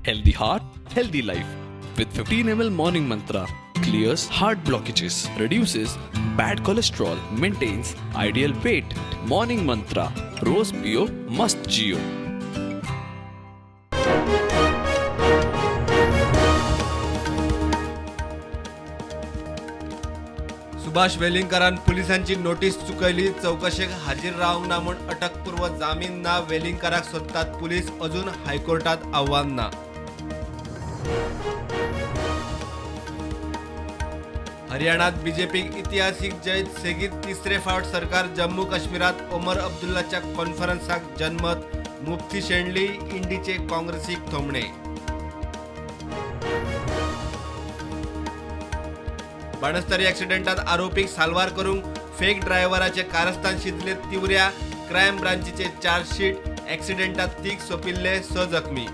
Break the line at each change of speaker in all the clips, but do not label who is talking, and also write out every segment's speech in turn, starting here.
Healthy heart, healthy life. With 15 ml morning mantra, clears heart blockages, reduces bad cholesterol, maintains ideal weight. Morning mantra, रोज पियो मस्त जियो.
सुभाष वेलिंगकरान पोलिसांची notice चुकयली. चौकशेक हाजीर रावंक ना म्हूण अटकपूर्व जामीन ना. वेलिंगकराक सोदतात पुलीस. अजून हायकोर्टात आव्हान ना. हरियाणात बीजेपीक इतिहासीक जैत. सेगीत तिसरे फावट सरकार. जम्मू काश्मीरात ओमर अब्दुल्लाच्या कॉन्फरन्साक जनमत. मुफ्ती शेणली. इंडीचे काँग्रेसीक थोमणे. बाणस्तारी ॲक्सिडेंटात आरोपीक साल्वार करूंक फेक ड्रायव्हराचे कारस्थान शिजले. तिवऱ्या क्रायम ब्रांचीचे चार्जशीट. ॲक्सिडेंटात तीग सोपिल्ले. 6 जखमी.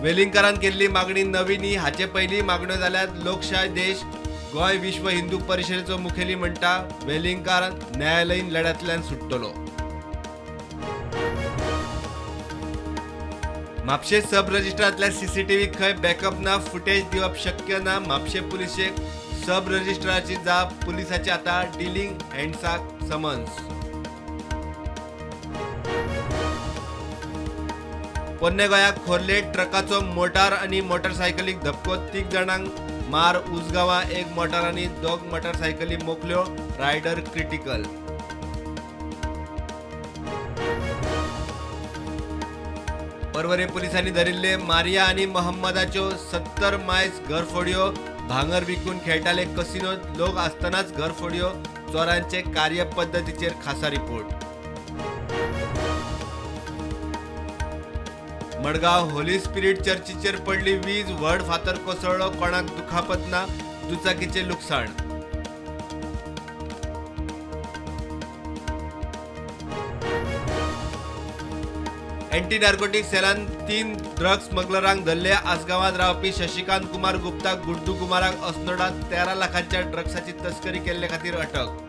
वेलिंगकरान केल्ली मागणी नवी न्ही. हाचे पयलीं मागण्यो जाल्यात. लोकशाय देश गोंय विश्व हिंदू परिशदेचो मुखेली म्हणटा वेलिंगकर न्यायालयीन लढ्यांतल्यान सुट्टलो. म्हापशे सब रजिस्ट्रारांतल्या सीसीटीव्हीक खंय बॅकअप ना. फुटेज दिवप शक्य ना. म्हापशे पुलिशेक सब रजिस्ट्राराची जाप. पुलिसाचे आतां डिलिंग हँड्साक समन्स. पोन्ने गोंयाक खोर्ले ट्रकाचो मोटार आनी मोटारसायकलीक धपको. 3 जाणांक मार. उसगांवां 1 मोटार आनी 2 मोटारसायकली मोखल्यो. Rider critical. परवरे पुलिसांनी धरिल्ले मारिया आनी मोहम्मदाच्यो 70 मायज घरफोड्यो. भांगर विकून खेळटाले कसिनोत. लोक आसतनाच घरफोड्यो. चोरांचे कार्यपद्दतीचेर खासा रिपोर्ट. मडगांव होली स्पिरीट चर्चीचेर पडली वीज. व्हड फातर कोसळ्ळो. कोणाक दुखापत ना. दुचाकीचे लुकसाण. एंटी नार्कोटिक सेलान 3 ड्रग्स स्मगलरांक धरले. आसगांवांत रावपी शशिकांत कुमार गुप्ता गुड्डू कुमाराक अस्नोडात 13 लाखांच्या ड्रग्साची तस्करी केल्ले खातीर अटक.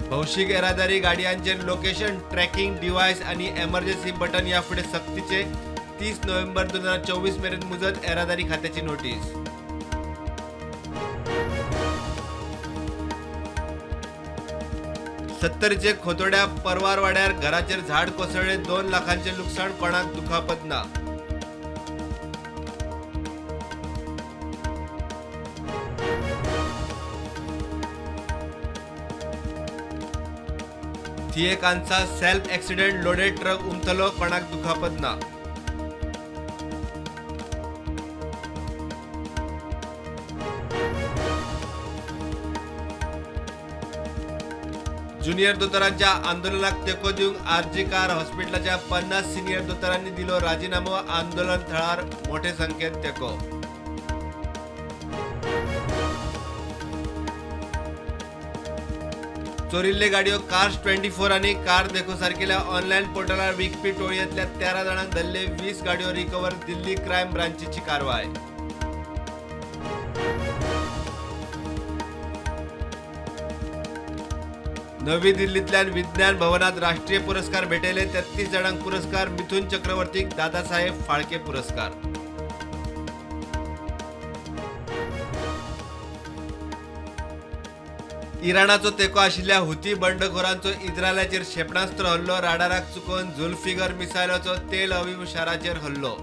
भौशीक येरादारी गाडयांचेर लोकेशन ट्रॅकिंग डिव्हायस आनी एमर्जन्सी बटन याफुडें सक्तीचे. 30 नोव्हेंबर 2024 मेरेन मुजत. येरादारी खात्याची नोटीस. सत्तरीचे खोतोड्या परवार वाड्यार घराचेर झाड कोसळ्ळे. 2 लाखांचे लुकसाण. कोणाक दुखापत ना. थिएकांचा सेल्फ ॲक्सिडेंट. लोडेड ट्रक उमथलो. कोणाक दुखापत ना. ज्युनियर दोतोरांच्या आंदोलनाक तेको दिवंक आरजी कार हॉस्पिटलाच्या 50 सिनियर दोतोरांनी दिलो राजीनामो. आंदोलन थळार मोठे संख्येन तेको. चोरिल्ले गाडयो कार्स 24 आनी कार देखो सारकेल्या ऑनलायन पोर्टलार विकपी टोळयेंतल्या 13 जाणांक धरले. 20 गाडयो रिकवर. दिल्ली क्रायम ब्रांचीची कारवाय. नवी दिल्लींतल्यान विज्ञान भवनात राष्ट्रीय पुरस्कार भेटयले. 33 जाणांक पुरस्कार. मिथुन चक्रवर्तीक दादासाहेब फाळके पुरस्कार. इराणाचो तेको आशिल्ल्या हुती बंडखोरांचो इस्रायलाचेर क्षेपणास्त्र हल्लो. राडाराक चुकोवन झुल्फिगर मिसायलाचो तेल अवीव शाराचेर हल्लो.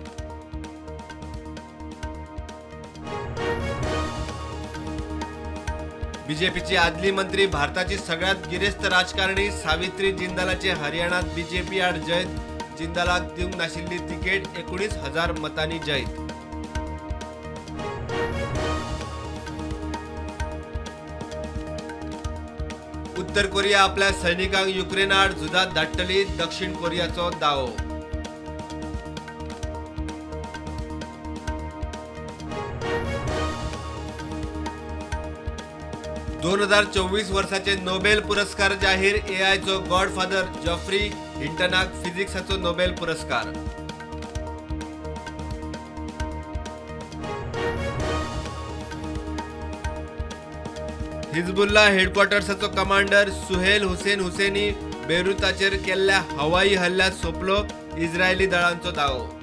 बीजेपीची आदली मंत्री. भारताची सगळ्यात गिरेस्त राजकारणी सावित्री जिंदालाचे हरियाणात बीजेपी आड जैत. जिंदालाक दिवंक नाशिल्ली तिकेट. 19,000 मतांनी जैत. उत्तर कोरिया आपल्या सैनिकांक युक्रेन आड झुजात धाडटली. दक्षिण कोरियाचो दावो. दोन 2024 वर्साचे नोबेल पुरस्कार जाहीर. एआयचो गॉडफादर जॉफ्री हिंटनाक फिजिक्साचो नोबेल पुरस्कार. हिजबुल्ला हेडक्वार्टर्साचो कमांडर सुहेल हुसेन हुसेनी बेरुताचेर केल्ल्या हवाई हल्ल्यात सोंपलो इस्रायली दळांचो दावो.